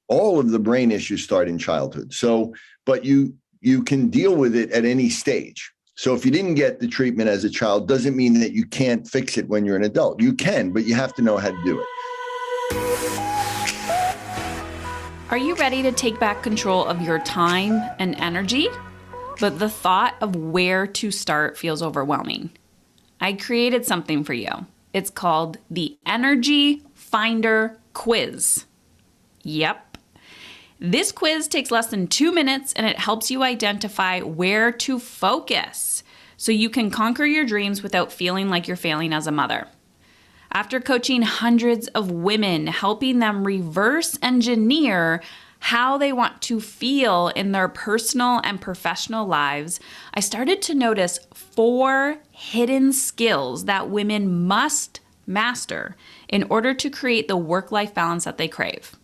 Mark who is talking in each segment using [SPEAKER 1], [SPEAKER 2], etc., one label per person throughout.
[SPEAKER 1] All of the brain issues start in childhood. So, but you can deal with it at any stage. So if you didn't get the treatment as a child, doesn't mean that you can't fix it when you're an adult. You can, but you have to know how to do it.
[SPEAKER 2] Are you ready to take back control of your time and energy? But the thought of where to start feels overwhelming. I created something for you. It's called the Energy Finder Quiz. Yep. This quiz takes less than 2 minutes and it helps you identify where to focus so you can conquer your dreams without feeling like you're failing as a mother. After coaching hundreds of women, helping them reverse engineer how they want to feel in their personal and professional lives, I started to notice 4 hidden skills that women must master in order to create the work-life balance that they crave.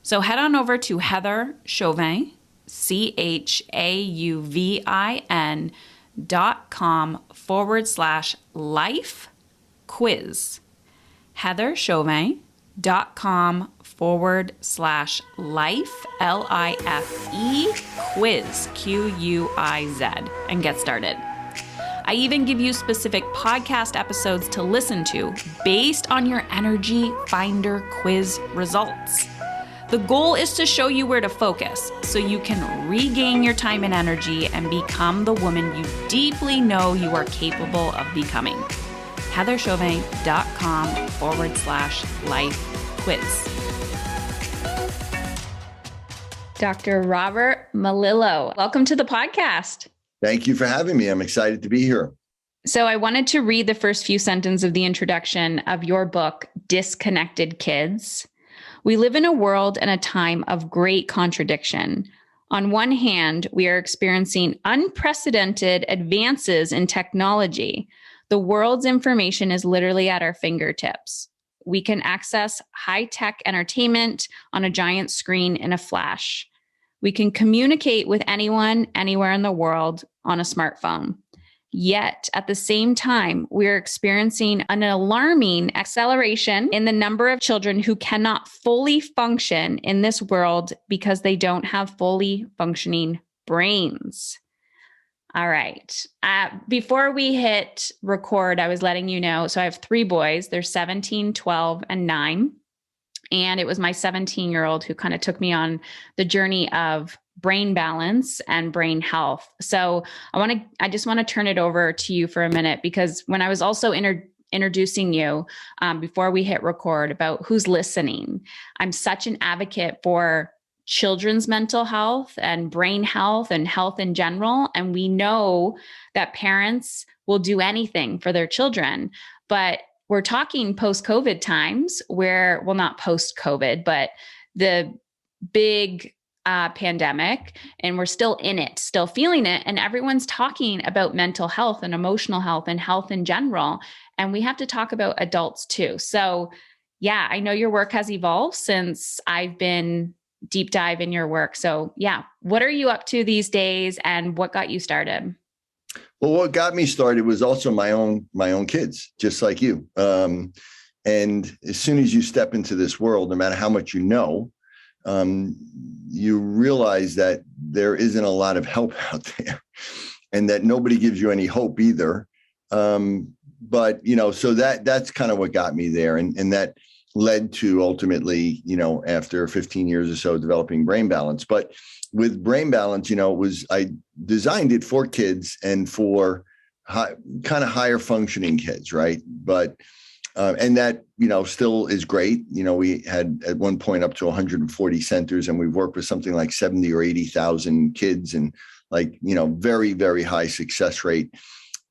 [SPEAKER 2] So head on over to Heather Chauvin, CHAUVIN.com/life quiz. heatherchauvin.com/life, LIFE quiz, QUIZ, and get started. I even give you specific podcast episodes to listen to based on your Energy Finder quiz results. The goal is to show you where to focus so you can regain your time and energy and become the woman you deeply know you are capable of becoming. heatherchauvin.com/life quiz. Dr. Robert Melillo, welcome to the podcast.
[SPEAKER 1] Thank you for having me. I'm excited to be here.
[SPEAKER 2] So I wanted to read the first few sentences of the introduction of your book, Disconnected Kids. We live in a world and a time of great contradiction. On one hand, we are experiencing unprecedented advances in technology. The world's information is literally at our fingertips. We can access high-tech entertainment on a giant screen in a flash. We can communicate with anyone, anywhere in the world on a smartphone. Yet, at the same time, we're experiencing an alarming acceleration in the number of children who cannot fully function in this world because they don't have fully functioning brains. All right. Before we hit record, I was letting you know. So I have 3 boys. They're 17, 12, and 9. And it was my 17-year-old who kind of took me on the journey of brain balance and brain health. So I just want to turn it over to you for a minute, because when I was also introducing you before we hit record about who's listening, I'm such an advocate for children's mental health and brain health and health in general. And we know that parents will do anything for their children, but we're talking post-COVID times where, well, not post-COVID, but the big pandemic, and we're still in it, still feeling it. And everyone's talking about mental health and emotional health and health in general. And we have to talk about adults too. So yeah, I know your work has evolved since I've been deep dive in your work. So yeah, what are you up to these days and what got you started?
[SPEAKER 1] Well, what got me started was also my own kids, just like you. And as soon as you step into this world, no matter how much you know, you realize that there isn't a lot of help out there and that nobody gives you any hope either. But, so that's kind of what got me there. And that led to ultimately, after 15 years or so, developing Brain Balance. But with Brain Balance, I designed it for kids and for kind of higher functioning kids, right? But and that, still is great. We had at one point up to 140 centers, and we've worked with something like 70 or 80,000 kids, and very, very high success rate.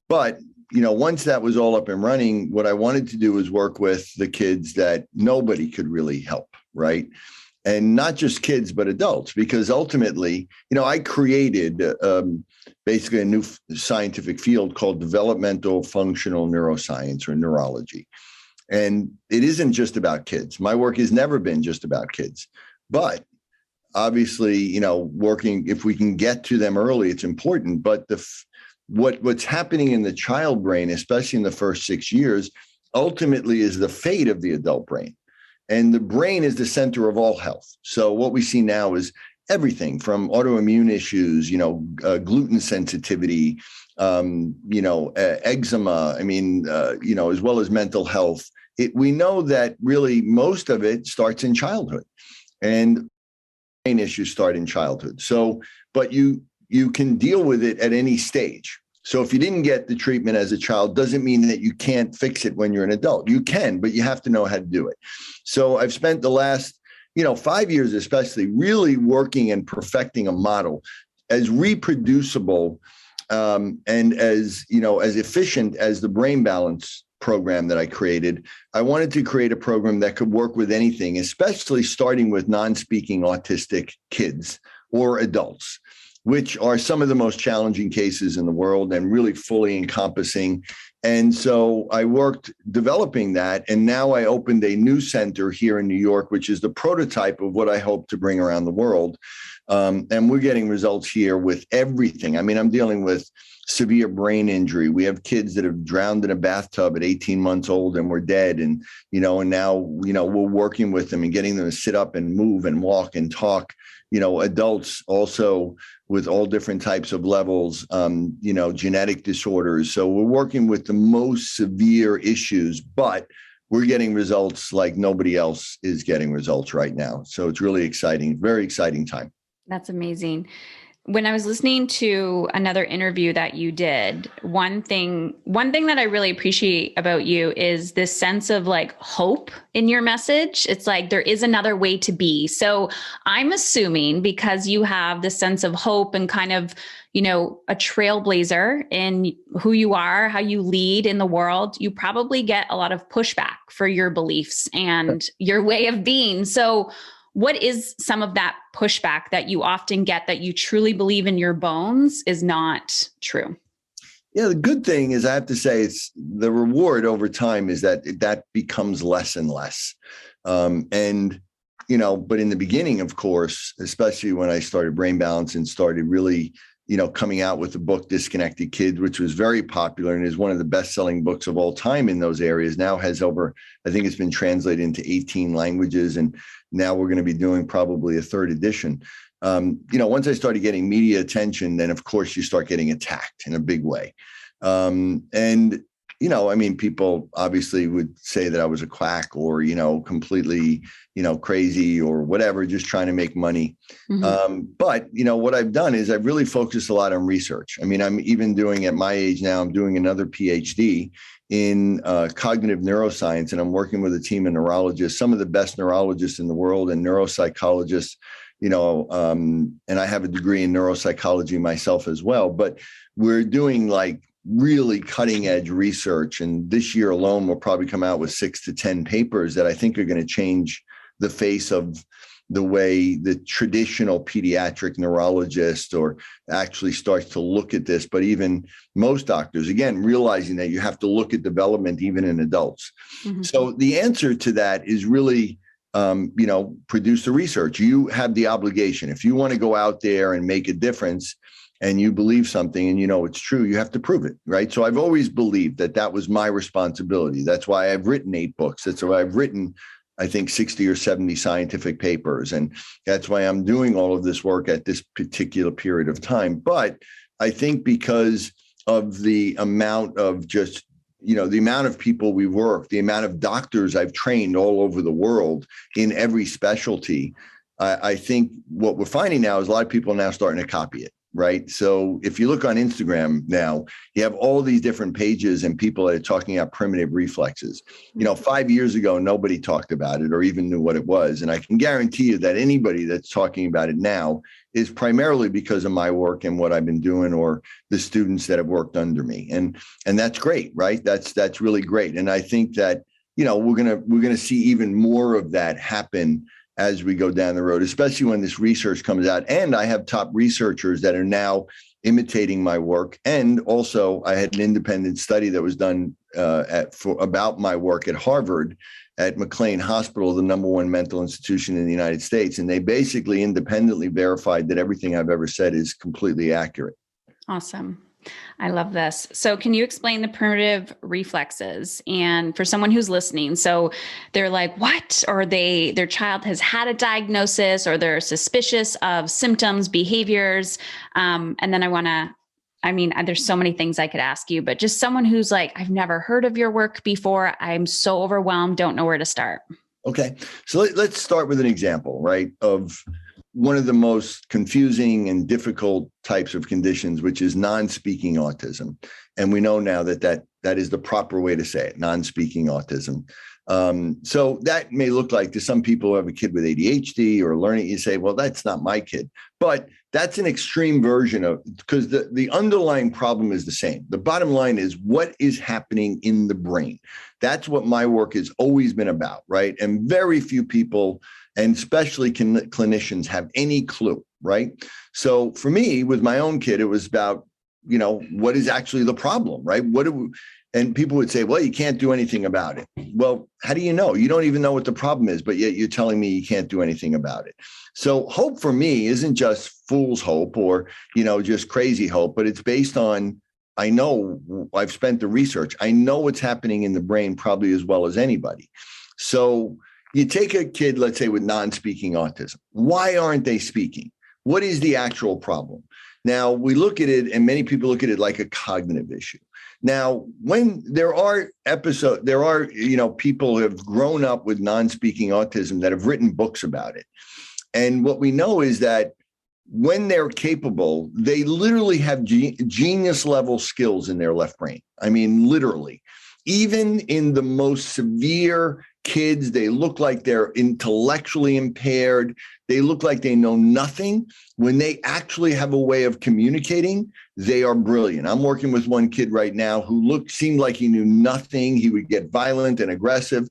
[SPEAKER 1] But, once that was all up and running, what I wanted to do was work with the kids that nobody could really help, right? And not just kids, but adults, because ultimately, I created basically a new scientific field called Developmental Functional Neuroscience, or neurology. And it isn't just about kids. My work has never been just about kids. But obviously, working, if we can get to them early, it's important. But what's happening in the child brain, especially in the first 6 years, ultimately is the fate of the adult brain. And the brain is the center of all health. So what we see now is everything from autoimmune issues, gluten sensitivity, eczema, as well as mental health. We know that really most of it starts in childhood, and brain issues start in childhood. So, but you can deal with it at any stage. So if you didn't get the treatment as a child, doesn't mean that you can't fix it when you're an adult. You can, but you have to know how to do it. So I've spent the last, 5 years, especially, really working and perfecting a model as reproducible and as efficient as the brain balance program that I created. I wanted to create a program that could work with anything, especially starting with non-speaking autistic kids or adults, which are some of the most challenging cases in the world and really fully encompassing. And so I worked developing that. And now I opened a new center here in New York, which is the prototype of what I hope to bring around the world. And we're getting results here with everything. I mean, I'm dealing with severe brain injury. We have kids that have drowned in a bathtub at 18 months old and were dead. And now, we're working with them and getting them to sit up and move and walk and talk. Adults also with all different types of levels, genetic disorders. So we're working with the most severe issues, but we're getting results like nobody else is getting results right now. So it's really exciting, very exciting time.
[SPEAKER 2] That's amazing. When I was listening to another interview that you did, one thing that I really appreciate about you is this sense of like hope in your message. It's like there is another way to be. So I'm assuming because you have this sense of hope and kind of, a trailblazer in who you are, how you lead in the world, you probably get a lot of pushback for your beliefs and your way of being. So what is some of that pushback that you often get that you truly believe in your bones is not true?
[SPEAKER 1] Yeah, the good thing is I have to say it's the reward over time is that becomes less and less. But in the beginning, of course, especially when I started Brain Balance and started really, coming out with the book Disconnected Kids, which was very popular and is one of the best-selling books of all time in those areas, now has over, I think it's been translated into 18 languages. And now we're going to be doing probably a third edition. Once I started getting media attention, then of course you start getting attacked in a big way. People obviously would say that I was a quack or, completely, crazy or whatever, just trying to make money. Mm-hmm. But what I've done is I've really focused a lot on research. I mean, I'm even doing at my age now, I'm doing another PhD in cognitive neuroscience, and I'm working with a team of neurologists, some of the best neurologists in the world and neuropsychologists, and I have a degree in neuropsychology myself as well, but we're doing like really cutting edge research. And this year alone, we'll probably come out with 6 to 10 papers that I think are going to change the face of the way the traditional pediatric neurologist or actually starts to look at this. But even most doctors, again, realizing that you have to look at development even in adults. Mm-hmm. So the answer to that is really, produce the research. You have the obligation. If you want to go out there and make a difference and you believe something and it's true, you have to prove it, right? So I've always believed that was my responsibility. That's why I've written 8 books. That's why I've written, I think, 60 or 70 scientific papers. And that's why I'm doing all of this work at this particular period of time. But I think because of the amount of just, the amount of people we work, the amount of doctors I've trained all over the world in every specialty, I think what we're finding now is a lot of people are now starting to copy it. Right. So if you look on Instagram now, you have all these different pages and people that are talking about primitive reflexes. 5 years ago, nobody talked about it or even knew what it was. And I can guarantee you that anybody that's talking about it now is primarily because of my work and what I've been doing or the students that have worked under me. And that's great. Right. That's really great. And I think that, we're going to see even more of that happen as we go down the road, especially when this research comes out. And I have top researchers that are now imitating my work. And also I had an independent study that was done about my work at Harvard at McLean Hospital, the #1 mental institution in the United States. And they basically independently verified that everything I've ever said is completely accurate.
[SPEAKER 2] Awesome. I love this. So can you explain the primitive reflexes? And for someone who's listening, so they're like, what? Or their child has had a diagnosis, or they're suspicious of symptoms, behaviors. And then there's so many things I could ask you, but just someone who's like, I've never heard of your work before. I'm so overwhelmed, don't know where to start.
[SPEAKER 1] Okay. So let's start with an example, right, of one of the most confusing and difficult types of conditions, which is non-speaking autism. And we know now that is the proper way to say it, non-speaking autism. So that may look like, to some people who have a kid with ADHD or learning, you say, well, that's not my kid. But that's an extreme version of, because the underlying problem is the same. The bottom line is what is happening in the brain. That's what my work has always been about, right? And very few people, and especially clinicians, have any clue, right? So for me, with my own kid, it was about, what is actually the problem, right? And people would say, well, you can't do anything about it. Well, how do you know? You don't even know what the problem is, but yet you're telling me you can't do anything about it. So hope for me isn't just fool's hope or, just crazy hope, but it's based on, I know, I've spent the research. I know what's happening in the brain probably as well as anybody. So you take a kid, let's say, with non-speaking autism. Why aren't they speaking? What is the actual problem? Now, we look at it, and many people look at it like a cognitive issue. Now, when there are people who have grown up with non-speaking autism that have written books about it. And what we know is that when they're capable, they literally have genius level skills in their left brain. I mean, literally. Even in the most severe kids, they look like they're intellectually impaired. They look like they know nothing. When they actually have a way of communicating, they are brilliant. I'm working with one kid right now who seemed like he knew nothing. He would get violent and aggressive.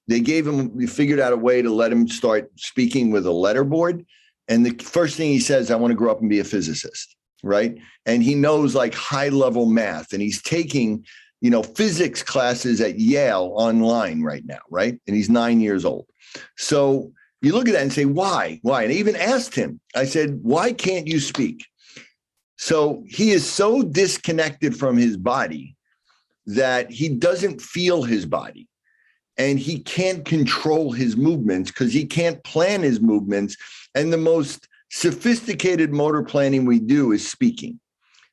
[SPEAKER 1] We figured out a way to let him start speaking with a letterboard. And the first thing he says, I want to grow up and be a physicist, right? And he knows like high level math, and he's taking physics classes at Yale online right now, right? And he's 9 years old. So you look at that and say, why? And I even asked him, I said, why can't you speak? So he is so disconnected from his body that he doesn't feel his body, and he can't control his movements because he can't plan his movements. And the most sophisticated motor planning we do is speaking.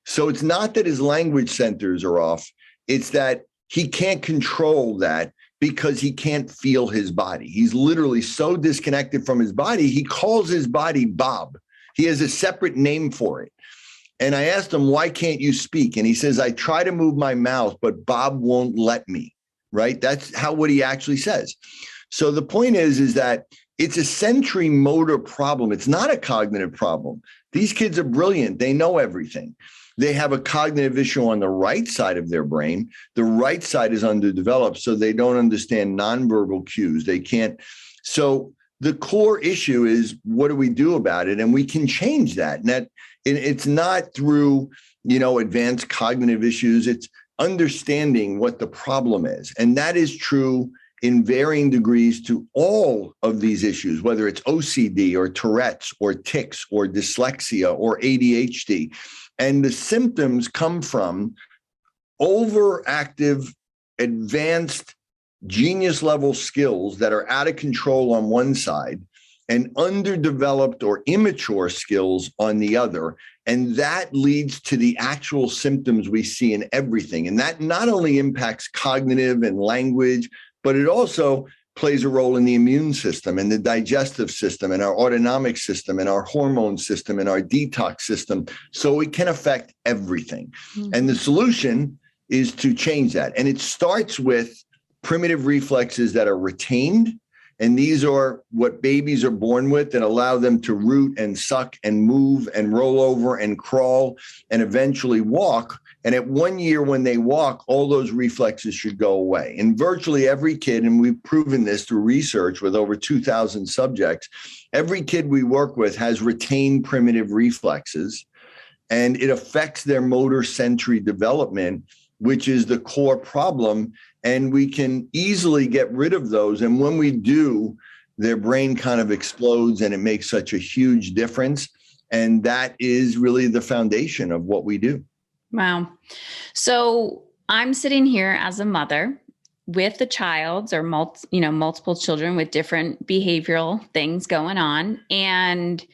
[SPEAKER 1] So it's not that his language centers are off. It's that he can't control that because he can't feel his body. He's literally so disconnected from his body, he calls his body Bob. He has a separate name for it. And I asked him, why can't you speak? And he says, I try to move my mouth, but Bob won't let me, right? That's what he actually says. So the point is that it's a sensory motor problem. It's not a cognitive problem. These kids are brilliant. They know everything. They have a cognitive issue on the right side of their brain. The right side is underdeveloped, so they don't understand nonverbal cues. They can't. So the core issue is, what do we do about it? And we can change that. And it's not through, advanced cognitive issues. It's understanding what the problem is. And that is true in varying degrees to all of these issues, whether it's OCD or Tourette's or tics or dyslexia or ADHD. And the symptoms come from overactive, advanced, genius level skills that are out of control on one side and underdeveloped or immature skills on the other. And that leads to the actual symptoms we see in everything. And that not only impacts cognitive and language, but it also plays a role in the immune system and the digestive system and our autonomic system and our hormone system and our detox system. So it can affect everything. Mm-hmm. And the solution is to change that. And it starts with primitive reflexes that are retained. And these are what babies are born with that allow them to root and suck and move and roll over and crawl and eventually walk. And at 1 year, when they walk, all those reflexes should go away. And virtually every kid, and we've proven this through research with over 2,000 subjects, every kid we work with has retained primitive reflexes, and it affects their motor sensory development, which is the core problem. And we can easily get rid of those. And when we do, their brain kind of explodes and it makes such a huge difference. And that is really the foundation of what we do.
[SPEAKER 2] Wow. So I'm sitting here as a mother with a child or multiple children with different behavioral things going on. And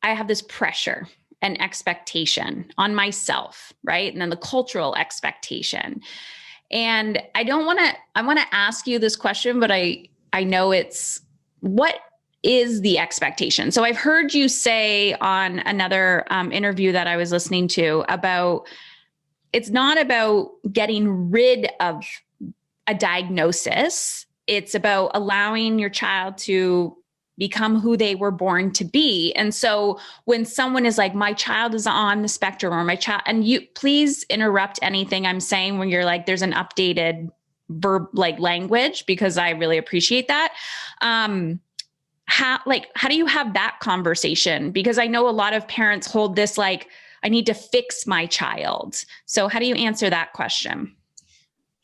[SPEAKER 2] I have this pressure and expectation on myself, right? And then the cultural expectation. And I want to ask you this question, but I know it's, what is the expectation? So I've heard you say on another interview that I was listening to about, it's not about getting rid of a diagnosis. It's about allowing your child to become who they were born to be. And so when someone is like, my child is on the spectrum, or my child, and you please interrupt anything I'm saying when you're like, there's an updated verb like language, because I really appreciate that. How do you have that conversation? Because I know a lot of parents hold this, like, I need to fix my child. So how do you answer that question?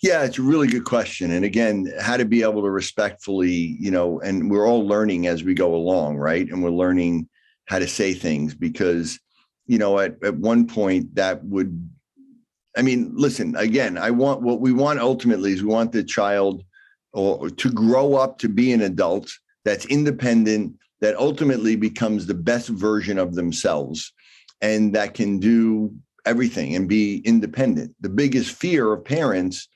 [SPEAKER 1] Yeah, it's a really good question. And again, how to be able to respectfully, and we're all learning as we go along, right? And we're learning how to say things because, at one point that would, listen, again, what we want ultimately is we want the child or to grow up to be an adult that's independent, that ultimately becomes the best version of themselves and that can do everything and be independent. The biggest fear of parents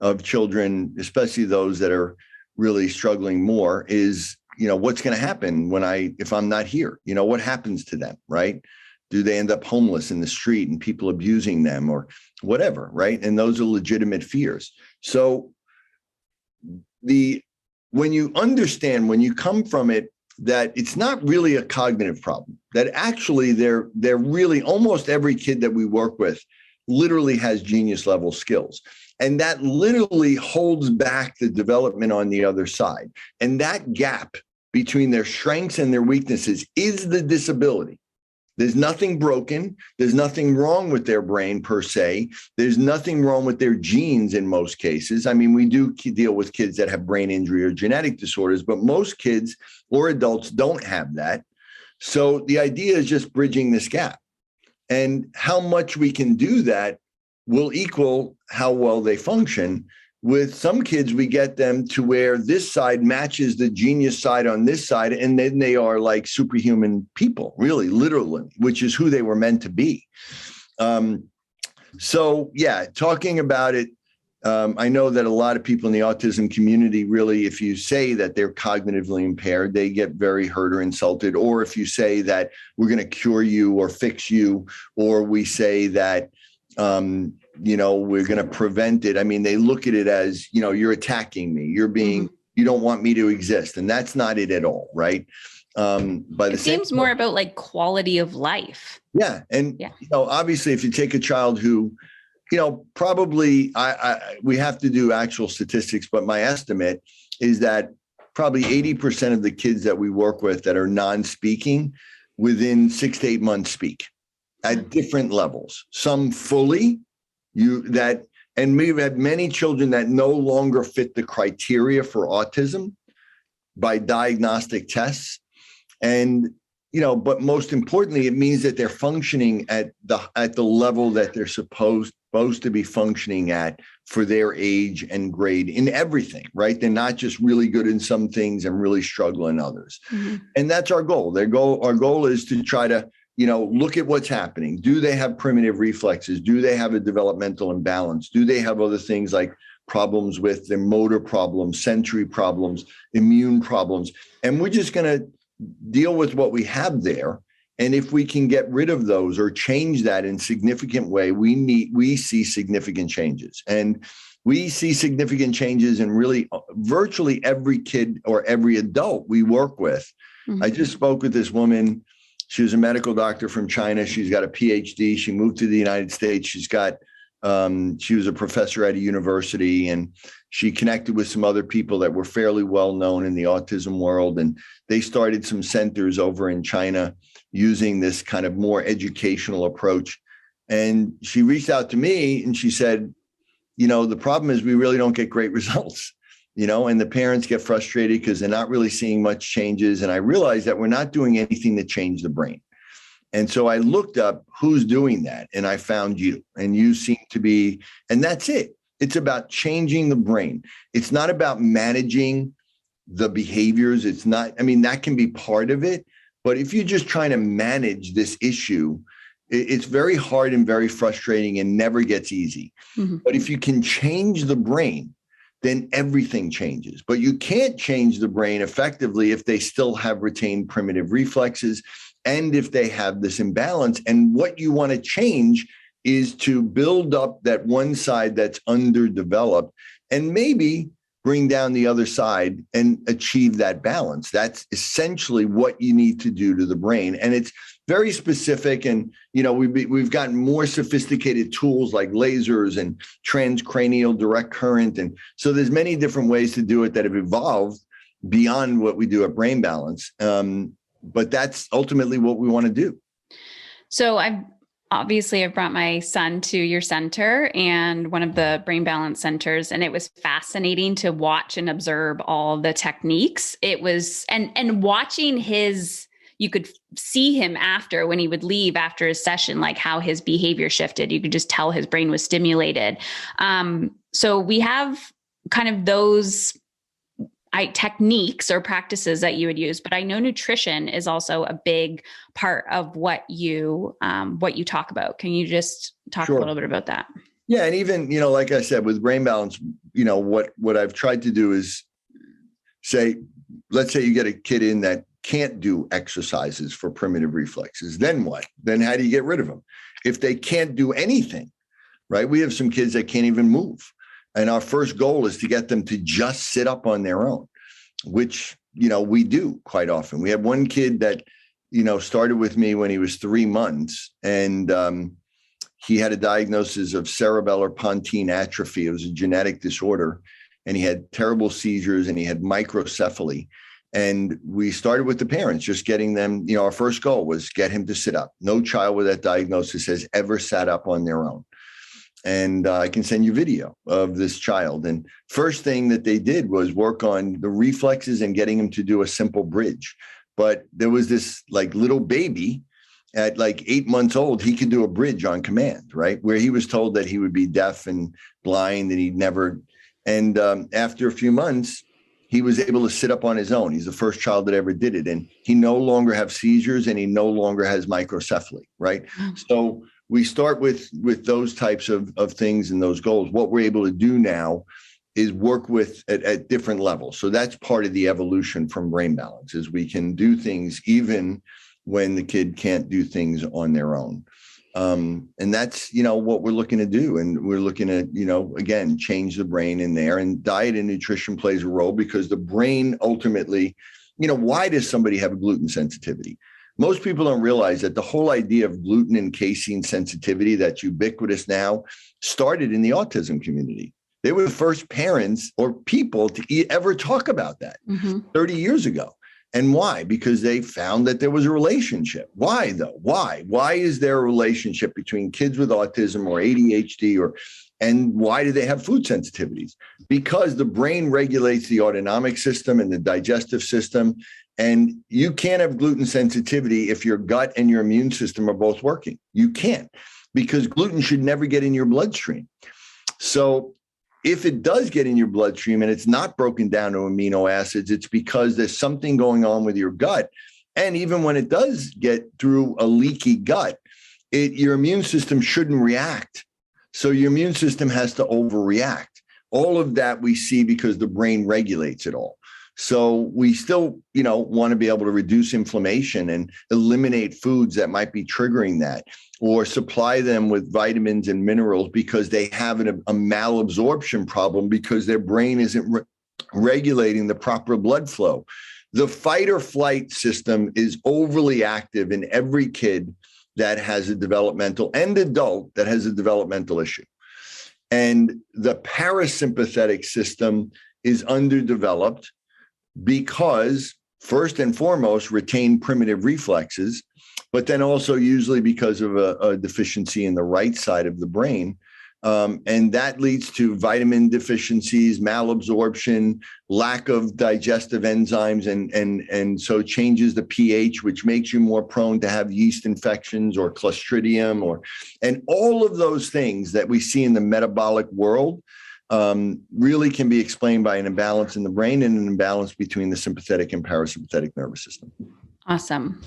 [SPEAKER 1] of children, especially those that are really struggling more, is, what's going to happen if I'm not here? What happens to them, right? Do they end up homeless in the street and people abusing them or whatever, right? And those are legitimate fears. So when you understand, when you come from it, that it's not really a cognitive problem, that actually they're really, almost every kid that we work with literally has genius level skills. And that literally holds back the development on the other side. And that gap between their strengths and their weaknesses is the disability. There's nothing broken. There's nothing wrong with their brain per se. There's nothing wrong with their genes in most cases. We do deal with kids that have brain injury or genetic disorders, but most kids or adults don't have that. So the idea is just bridging this gap. And how much we can do that will equal how well they function. With some kids, we get them to where this side matches the genius side on this side, and then they are like superhuman people, really, literally, which is who they were meant to be. So, yeah, talking about it, I know that a lot of people in the autism community, really, if you say that they're cognitively impaired, they get very hurt or insulted. Or if you say that we're going to cure you or fix you, or we say that, we're going to prevent it. They look at it as, you're attacking me. You're being, you don't want me to exist. And that's not it at all. Right. But it seems
[SPEAKER 2] more about like quality of life.
[SPEAKER 1] Yeah. And, obviously if you take a child who, probably we have to do actual statistics, but my estimate is that probably 80% of the kids that we work with that are non-speaking within 6 to 8 months speak at different levels, some fully, and we've had many children that no longer fit the criteria for autism by diagnostic tests. And, but most importantly, it means that they're functioning at the level that they're supposed to be functioning at for their age and grade in everything, right? They're not just really good in some things and really struggle in others. Mm-hmm. And that's our goal. Our goal is to try to, look at what's happening. Do they have primitive reflexes? Do they have a developmental imbalance? Do they have other things like problems with their motor problems, sensory problems, immune problems? And we're just going to deal with what we have there. And if we can get rid of those or change that in significant way, we see significant changes. And we see significant changes in really virtually every kid or every adult we work with. Mm-hmm. I just spoke with this woman. She was a medical doctor from China. She's got a PhD. She moved to the United States. She was a professor at a university, and she connected with some other people that were fairly well known in the autism world. And they started some centers over in China using this kind of more educational approach. And she reached out to me and she said, the problem is we really don't get great results, and the parents get frustrated because they're not really seeing much changes. And I realized that we're not doing anything to change the brain. And so I looked up who's doing that, and I found you, and you seem to be, and that's it. It's about changing the brain. It's not about managing the behaviors. It's not, I mean, that can be part of it, but if you're just trying to manage this issue, it's very hard and very frustrating and never gets easy. Mm-hmm. But if you can change the brain, then everything changes. But you can't change the brain effectively if they still have retained primitive reflexes and if they have this imbalance. And what you want to change is to build up that one side that's underdeveloped and maybe bring down the other side and achieve that balance. That's essentially what you need to do to the brain. And it's very specific. And, you know, we've gotten more sophisticated tools like lasers and transcranial direct current. And so there's many different ways to do it that have evolved beyond what we do at Brain Balance. But that's ultimately what we want to do.
[SPEAKER 2] So I've brought my son to your center and one of the Brain Balance centers, and it was fascinating to watch and observe all the techniques. It was, and watching you could see him after, when he would leave after his session, like how his behavior shifted. You could just tell his brain was stimulated. So we have kind of those techniques or practices that you would use, but I know nutrition is also a big part of what you talk about. Can you just talk a little bit about that?
[SPEAKER 1] Yeah. And even, you know, like I said, with Brain Balance, you know, what I've tried to do is say, let's say you get a kid in that can't do exercises for primitive reflexes. Then what? Then how do you get rid of them? If they can't do anything, right? We have some kids that can't even move. And our first goal is to get them to just sit up on their own, which, you know, we do quite often. We have one kid that, you know, started with me when he was 3 months, and he had a diagnosis of cerebellar pontine atrophy. It was a genetic disorder, and he had terrible seizures and he had microcephaly. And we started with the parents, just getting them, you know, our first goal was get him to sit up. No child with that diagnosis has ever sat up on their own. And I can send you video of this child. And first thing that they did was work on the reflexes and getting him to do a simple bridge. But there was this like little baby at like 8 months old, he could do a bridge on command, right? Where he was told that he would be deaf and blind and he'd never. And after a few months, he was able to sit up on his own. He's the first child that ever did it. And he no longer has seizures and he no longer has microcephaly, right? So we start with those types of things and those goals. What we're able to do now is work with at different levels. So that's part of the evolution from Brain Balance, is we can do things even when the kid can't do things on their own. And that's, you know, what we're looking to do. And we're looking to, you know, again, change the brain in there, and diet and nutrition plays a role, because the brain ultimately, you know, why does somebody have a gluten sensitivity? Most people don't realize that the whole idea of gluten and casein sensitivity that's ubiquitous now started in the autism community. They were the first parents or people to ever talk about that 30 years ago. And why? Because they found that there was a relationship. Why though? Why? Why is there a relationship between kids with autism or ADHD and why do they have food sensitivities? Because the brain regulates the autonomic system and the digestive system. And you can't have gluten sensitivity if your gut and your immune system are both working. You can't, because gluten should never get in your bloodstream. So if it does get in your bloodstream and it's not broken down to amino acids, it's because there's something going on with your gut. And even when it does get through a leaky gut, your immune system shouldn't react. So your immune system has to overreact. All of that we see because the brain regulates it all. So we still, you know, want to be able to reduce inflammation and eliminate foods that might be triggering that, or supply them with vitamins and minerals because they have a malabsorption problem because their brain isn't regulating the proper blood flow. The fight or flight system is overly active in every kid that has a developmental and adult that has a developmental issue. And the parasympathetic system is underdeveloped because, first and foremost, retain primitive reflexes, but then also usually because of a deficiency in the right side of the brain, And that leads to vitamin deficiencies, malabsorption, lack of digestive enzymes, and so changes the pH, which makes you more prone to have yeast infections or Clostridium, and all of those things that we see in the metabolic world really can be explained by an imbalance in the brain and an imbalance between the sympathetic and parasympathetic nervous system.
[SPEAKER 2] Awesome.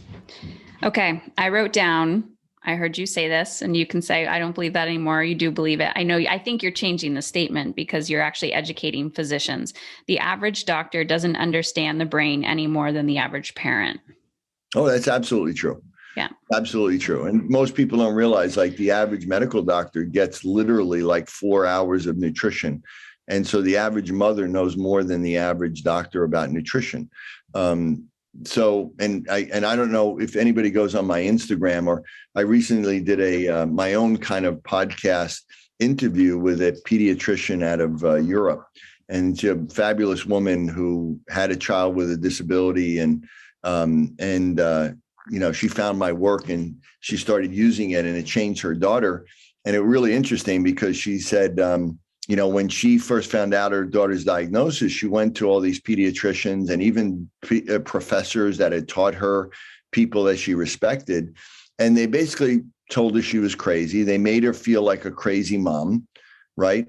[SPEAKER 2] Okay, I wrote down. I heard you say this, and you can say, I don't believe that anymore. You do believe it. I think you're changing the statement because you're actually educating physicians. The average doctor doesn't understand the brain any more than the average parent.
[SPEAKER 1] Oh, that's absolutely true.
[SPEAKER 2] Yeah,
[SPEAKER 1] absolutely true. And most people don't realize, like, the average medical doctor gets literally like 4 hours of nutrition. And so the average mother knows more than the average doctor about nutrition. So, and I don't know if anybody goes on my Instagram, or I recently did my own kind of podcast interview with a pediatrician out of Europe, and she's a fabulous woman who had a child with a disability, and she found my work and she started using it, and it changed her daughter. And it was really interesting because she said, when she first found out her daughter's diagnosis, she went to all these pediatricians and even professors that had taught her, people that she respected. And they basically told her she was crazy. They made her feel like a crazy mom, right?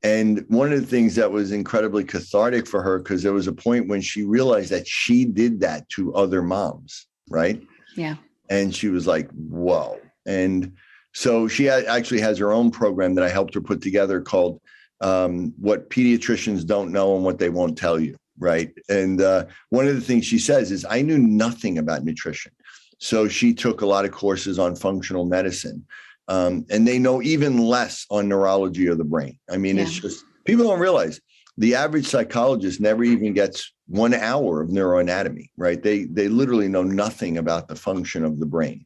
[SPEAKER 1] And one of the things that was incredibly cathartic for her, because there was a point when she realized that she did that to other moms, right?
[SPEAKER 2] Yeah.
[SPEAKER 1] And she was like, whoa. And so she actually has her own program that I helped her put together called What Pediatricians Don't Know and What They Won't Tell You, right? And one of the things she says is, I knew nothing about nutrition. So she took a lot of courses on functional medicine. And they know even less on neurology of the brain. I mean, It's just, people don't realize the average psychologist never even gets 1 hour of neuroanatomy, right? They literally know nothing about the function of the brain.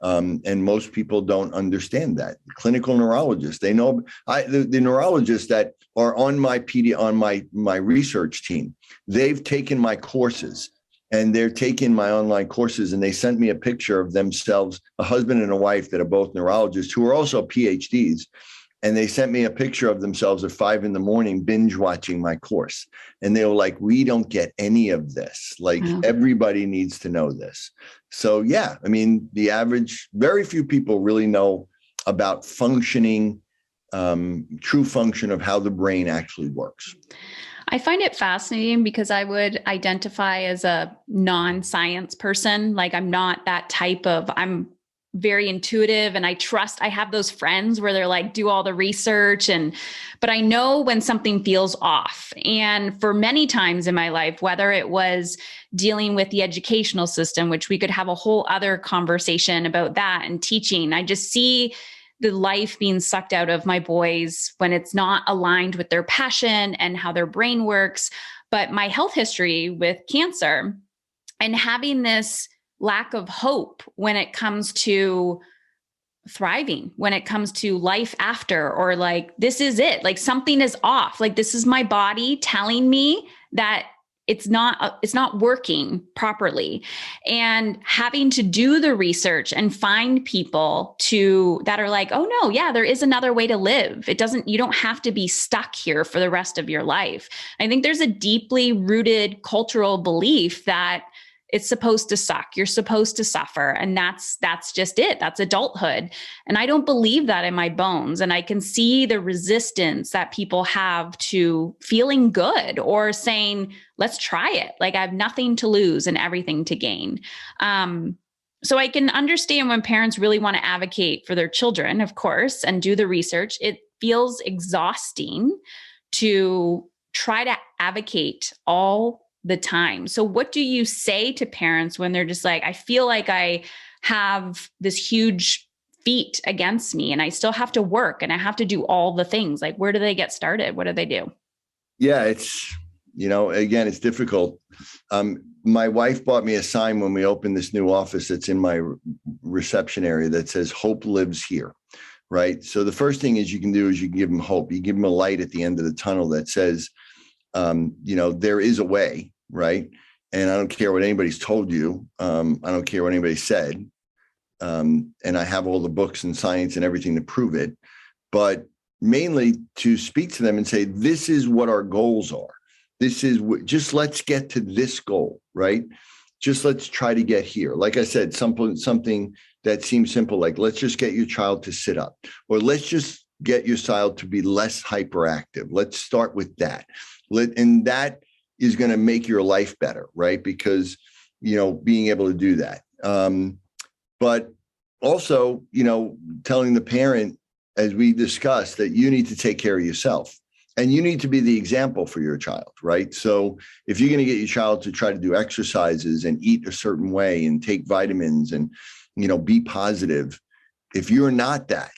[SPEAKER 1] And most people don't understand that. Clinical neurologists, they know. The neurologists that are on my research team, they've taken my courses, and they're taking my online courses, and they sent me a picture of themselves, a husband and a wife that are both neurologists who are also PhDs. And they sent me a picture of themselves at 5 a.m, binge watching my course. And they were like, we don't get any of this. Like, everybody needs to know this. So, yeah, I mean, the average, very few people really know about functioning, true function of how the brain actually works.
[SPEAKER 2] I find it fascinating because I would identify as a non-science person. Like, I'm not that type of, I'm very intuitive, and I have those friends where they're like, do all the research, but I know when something feels off. And for many times in my life, whether it was dealing with the educational system, which we could have a whole other conversation about that, and teaching, I just see the life being sucked out of my boys when it's not aligned with their passion and how their brain works. But my health history with cancer and having this lack of hope when it comes to thriving, when it comes to life after, or like, this is it, like something is off. Like, this is my body telling me that it's not working properly, and having to do the research and find people that are like, oh no, yeah, there is another way to live. You don't have to be stuck here for the rest of your life. I think there's a deeply rooted cultural belief that it's supposed to suck. You're supposed to suffer. And that's just it. That's adulthood. And I don't believe that in my bones. And I can see the resistance that people have to feeling good or saying, let's try it. Like, I have nothing to lose and everything to gain. So I can understand when parents really want to advocate for their children, of course, and do the research. It feels exhausting to try to advocate all the time. So what do you say to parents when they're just like, I feel like I have this huge feat against me and I still have to work and I have to do all the things? Like, where do they get started? What do they do?
[SPEAKER 1] Yeah, it's, again, it's difficult. My wife bought me a sign when we opened this new office that's in my reception area that says, hope lives here. Right. So the first thing you can do is you can give them hope. You give them a light at the end of the tunnel that says, there is a way. Right. And I don't care what anybody's told you. I don't care what anybody said. And I have all the books and science and everything to prove it. But, mainly to speak to them and say, this is what our goals are. This is just let's get to this goal, right? Just let's try to get here. Like I said, something that seems simple, like let's just get your child to sit up, or let's just get your child to be less hyperactive. Let's start with that. And that is going to make your life better, right? Because, being able to do that. But also, telling the parent, as we discussed, that you need to take care of yourself and you need to be the example for your child, right? So if you're going to get your child to try to do exercises and eat a certain way and take vitamins and, be positive, if you're not that,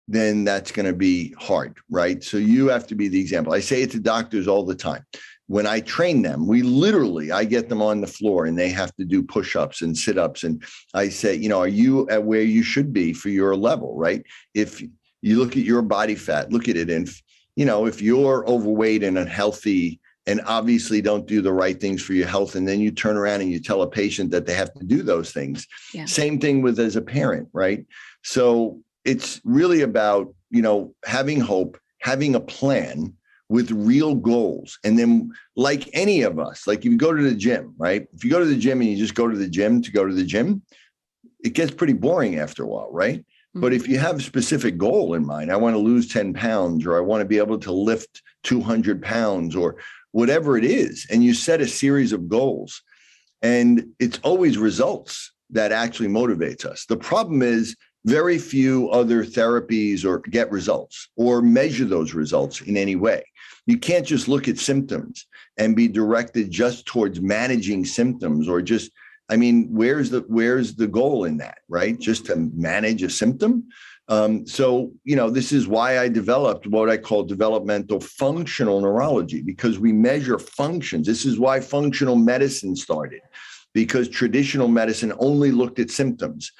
[SPEAKER 1] then that's going to be hard, right? So you have to be the example. I say it to doctors all the time. When I train them, I get them on the floor and they have to do push-ups and sit-ups. And I say, are you at where you should be for your level, right? If you look at your body fat, look at it. And, if you're overweight and unhealthy and obviously don't do the right things for your health, and then you turn around and you tell a patient that they have to do those things. Yeah. Same thing with as a parent, right? So it's really about, having hope, having a plan with real goals. And then like any of us, like if you go to the gym, right? If you go to the gym and you just go to the gym to go to the gym, it gets pretty boring after a while, right? Mm-hmm. But if you have a specific goal in mind, I want to lose 10 pounds, or I want to be able to lift 200 pounds or whatever it is, and you set a series of goals, and it's always results that actually motivates us. The problem is very few other therapies or get results or measure those results in any way. You can't just look at symptoms and be directed just towards managing symptoms, or just, where's the goal in that, right? Just to manage a symptom. So, this is why I developed what I call developmental functional neurology, because we measure functions. This is why functional medicine started, because traditional medicine only looked at symptoms.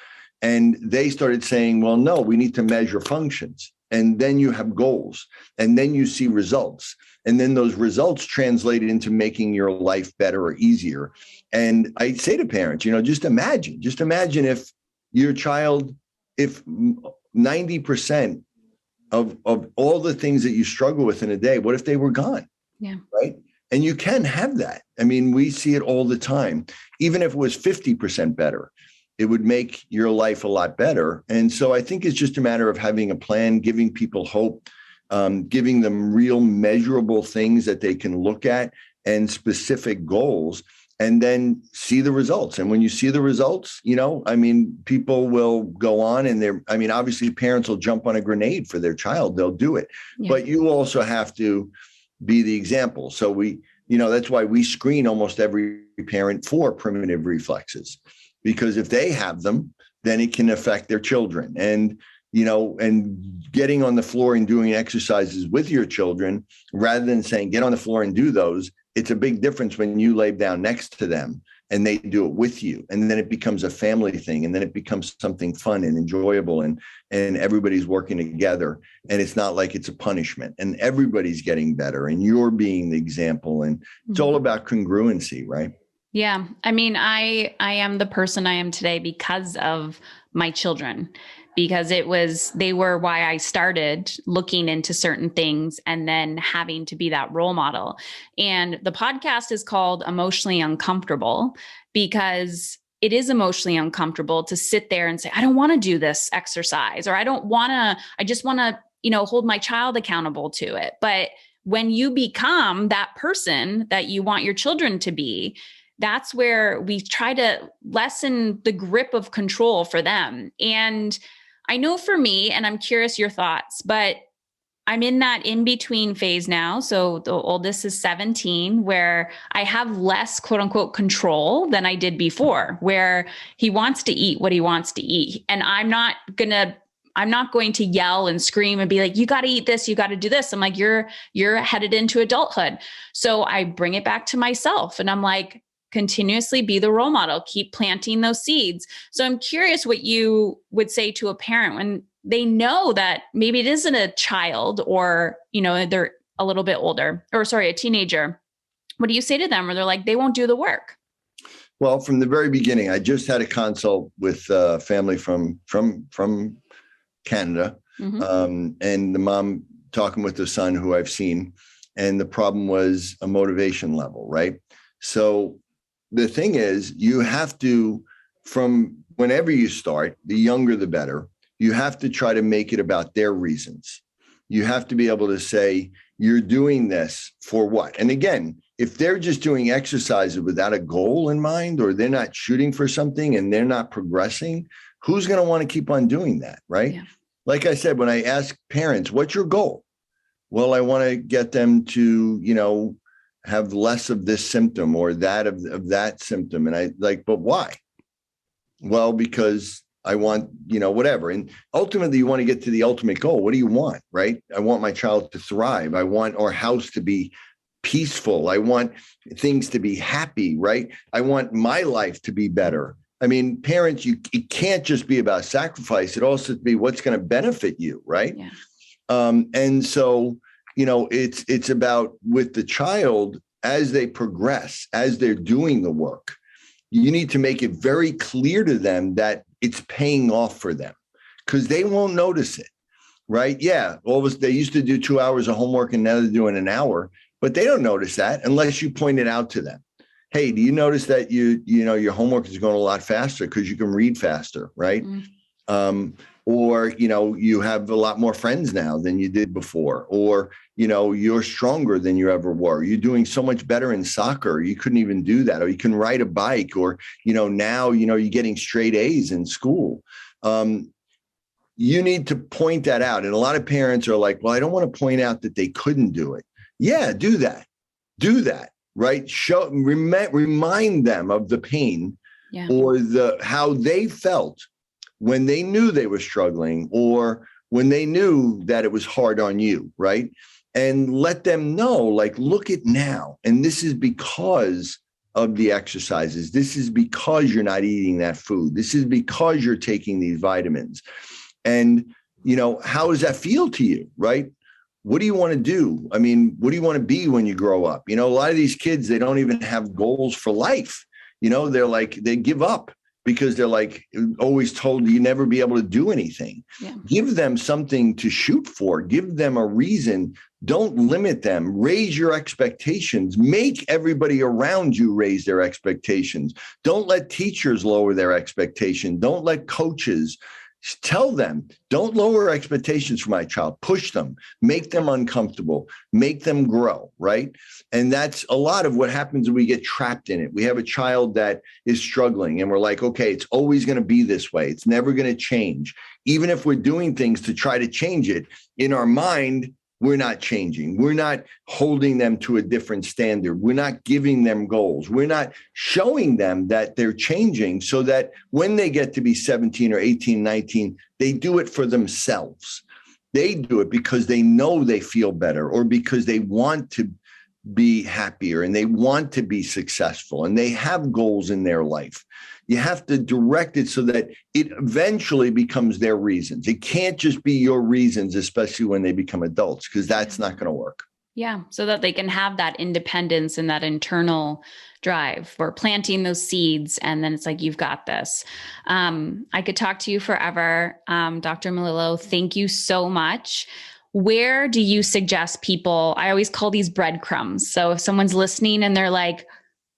[SPEAKER 1] And they started saying, well, no, we need to measure functions. And then you have goals, and then you see results. And then those results translate into making your life better or easier. And I say to parents, just imagine if your child, if 90% of all the things that you struggle with in a day, what if they were gone? Yeah. Right. And you can have that. We see it all the time. Even if it was 50% better, it would make your life a lot better. And so I think it's just a matter of having a plan, giving people hope, giving them real measurable things that they can look at and specific goals, and then see the results. And when you see the results, people will go on and obviously parents will jump on a grenade for their child. They'll do it. Yeah. But you also have to be the example. So that's why we screen almost every parent for primitive reflexes. Because if they have them, then it can affect their children. And, and getting on the floor and doing exercises with your children, rather than saying, get on the floor and do those, it's a big difference when you lay down next to them and they do it with you. And then it becomes a family thing. And then it becomes something fun and enjoyable, and everybody's working together. And it's not like it's a punishment, and everybody's getting better and you're being the example. And it's all about congruency, right?
[SPEAKER 2] Yeah. I am the person I am today because of my children, because they were why I started looking into certain things and then having to be that role model. And the podcast is called Emotionally Uncomfortable, because it is emotionally uncomfortable to sit there and say, I don't want to do this exercise, or I just want to, hold my child accountable to it. But when you become that person that you want your children to be, that's where we try to lessen the grip of control for them. And I know for me, and I'm curious your thoughts, but I'm in that in-between phase now. So the oldest is 17, where I have less quote unquote control than I did before, where he wants to eat what he wants to eat. And I'm not going to yell and scream and be like, you got to eat this, you got to do this. I'm like, you're headed into adulthood. So I bring it back to myself, and I'm like, continuously be the role model, keep planting those seeds. So I'm curious what you would say to a parent when they know that maybe it isn't a child, or, they're a little bit older, or a teenager. What do you say to them where they're like, they won't do the work?
[SPEAKER 1] Well, from the very beginning, I just had a consult with a family from Canada. Mm-hmm. And the mom talking with a son who I've seen, and the problem was a motivation level, right? So the thing is, you have to, from whenever you start, the younger, the better, you have to try to make it about their reasons. You have to be able to say, you're doing this for what? And again, if they're just doing exercises without a goal in mind, or they're not shooting for something and they're not progressing, who's going to want to keep on doing that, right? Yeah. Like I said, when I ask parents, what's your goal? Well, I want to get them to, have less of this symptom or that of that symptom. And I like, but why? Well, because I want, whatever. And ultimately, you want to get to the ultimate goal. What do you want, right? I want my child to thrive. I want our house to be peaceful. I want things to be happy, right? I want my life to be better. I mean, parents, it can't just be about sacrifice. It also be what's going to benefit you, right? Yeah. And so, it's about with the child as they progress, as they're doing the work, you need to make it very clear to them that it's paying off for them, because they won't notice it, right? Yeah. They used to do 2 hours of homework and now they're doing an hour, but they don't notice that unless you point it out to them. Hey, do you notice that your homework is going a lot faster because you can read faster, right? Mm-hmm. Or, you have a lot more friends now than you did before, or, you're stronger than you ever were. You're doing so much better in soccer. You couldn't even do that. Or you can ride a bike, or, now, you're getting straight A's in school. You need to point that out. And a lot of parents are like, well, I don't want to point out that they couldn't do it. Yeah, do that, right? Remind them of the pain, yeah, or how they felt when they knew they were struggling, or when they knew that it was hard on you, right? And let them know, like, look at now. And this is because of the exercises. This is because you're not eating that food. This is because you're taking these vitamins. And, how does that feel to you, right? What do you want to do? I mean, what do you want to be when you grow up? A lot of these kids, they don't even have goals for life. They're like, they give up because they're like always told you never be able to do anything. Yeah. Give them something to shoot for. Give them a reason. Don't limit them. Raise your expectations. Make everybody around you raise their expectations. Don't let teachers lower their expectation. Don't let coaches. Tell them, don't lower expectations for my child. Push them, make them uncomfortable, make them grow, right? And that's a lot of what happens when we get trapped in it. We have a child that is struggling and we're like, okay, it's always going to be this way. It's never going to change. Even if we're doing things to try to change it, in our mind, we're not changing. We're not holding them to a different standard. We're not giving them goals. We're not showing them that they're changing so that when they get to be 17 or 18, 19, they do it for themselves. They do it because they know they feel better, or because they want to be happier and they want to be successful and they have goals in their life. You have to direct it so that it eventually becomes their reasons. It can't just be your reasons, especially when they become adults, because that's not going to work.
[SPEAKER 2] Yeah. So that they can have that independence and that internal drive. We're planting those seeds, and then it's like, you've got this. I could talk to you forever. Dr. Melillo, thank you so much. Where do you suggest people? I always call these breadcrumbs. So if someone's listening and they're like,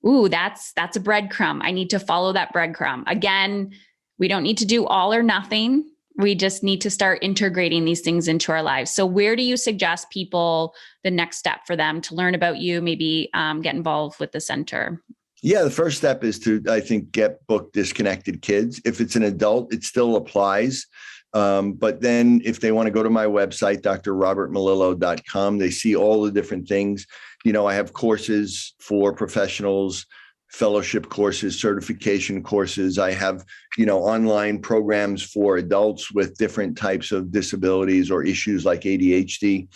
[SPEAKER 2] ooh, that's a breadcrumb, I need to follow that breadcrumb. Again, we don't need to do all or nothing. We just need to start integrating these things into our lives. So where do you suggest people, the next step for them to learn about you, maybe get involved with the center?
[SPEAKER 1] Yeah, the first step is to, I think, get book Disconnected Kids. If it's an adult, it still applies. But then if they want to go to my website, drrobertmelillo.com, they see all the different things. I have courses for professionals, fellowship courses, certification courses. I have, online programs for adults with different types of disabilities or issues like ADHD.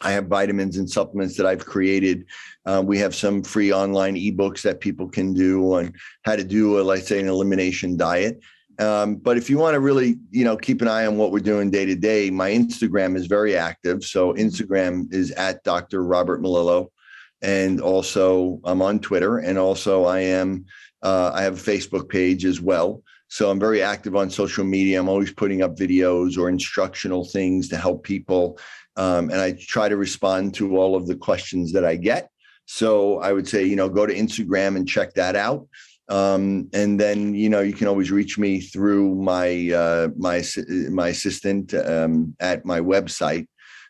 [SPEAKER 1] I have vitamins and supplements that I've created. We have some free online ebooks that people can do on how to do, let's say, an elimination diet. But if you want to really, keep an eye on what we're doing day to day, my Instagram is very active. So Instagram is at Dr. Robert Melillo. And also I'm on Twitter. And also I have a Facebook page as well. So I'm very active on social media. I'm always putting up videos or instructional things to help people. And I try to respond to all of the questions that I get. So I would say, go to Instagram and check that out. And then, you can always reach me through my assistant at my website.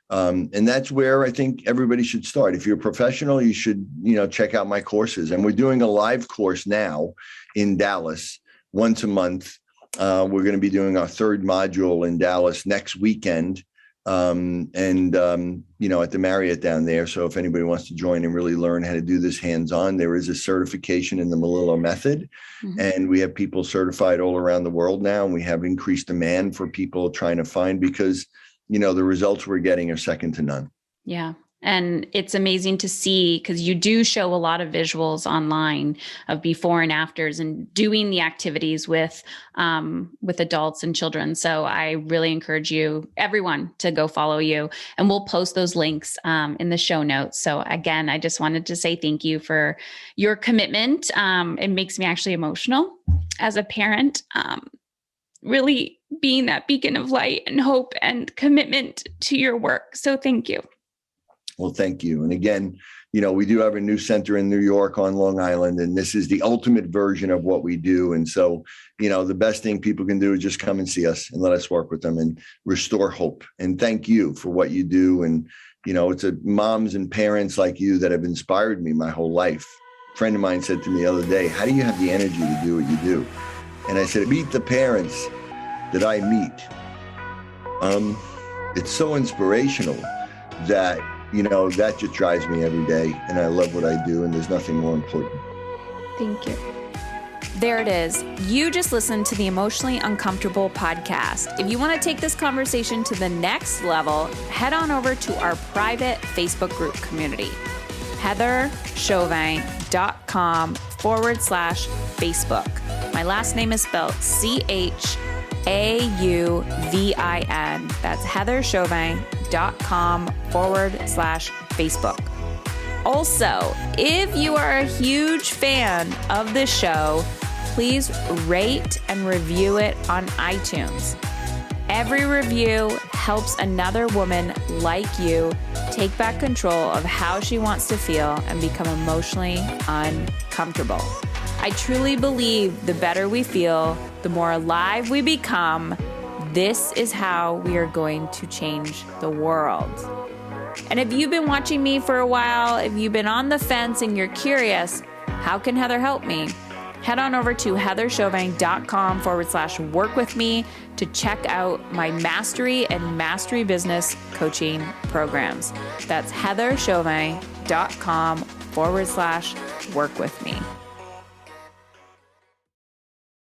[SPEAKER 1] And that's where I think everybody should start. If you're a professional, you should, check out my courses. And we're doing a live course now in Dallas once a month. We're going to be doing our third module in Dallas next weekend. At the Marriott down there. So if anybody wants to join and really learn how to do this hands-on, there is a certification in the Melillo method. Mm-hmm. And we have people certified all around the world now. And we have increased demand for people trying to find, because, the results we're getting are second to none. Yeah.
[SPEAKER 2] And it's amazing to see, because you do show a lot of visuals online of before and afters and doing the activities with adults and children. So I really encourage everyone to go follow you, and we'll post those links in the show notes. So again, I just wanted to say thank you for your commitment. It makes me actually emotional as a parent, really being that beacon of light and hope and commitment to your work. So thank you.
[SPEAKER 1] Well, thank you. And again, we do have a new center in New York on Long Island, and this is the ultimate version of what we do. And so, the best thing people can do is just come and see us and let us work with them and restore hope. And thank you for what you do. And, it's moms and parents like you that have inspired me my whole life. A friend of mine said to me the other day, how do you have the energy to do what you do? And I said, meet the parents that I meet. It's so inspirational that, that just drives me every day, and I love what I do, and there's nothing more important.
[SPEAKER 2] Thank you. There it is. You just listened to the Emotionally Uncomfortable podcast. If you want to take this conversation to the next level, head on over to our private Facebook group community, heatherchauvin.com/Facebook. My last name is spelled CHAUVIN. That's heatherchauvin.com/Facebook. Also, if you are a huge fan of this show, please rate and review it on iTunes. Every review helps another woman like you take back control of how she wants to feel and become emotionally uncomfortable. I truly believe the better we feel, the more alive we become. This is how we are going to change the world. And if you've been watching me for a while, if you've been on the fence and you're curious, how can Heather help me? Head on over to heatherchauvin.com/work with me to check out my mastery and mastery business coaching programs. That's heatherchauvin.com/work with me.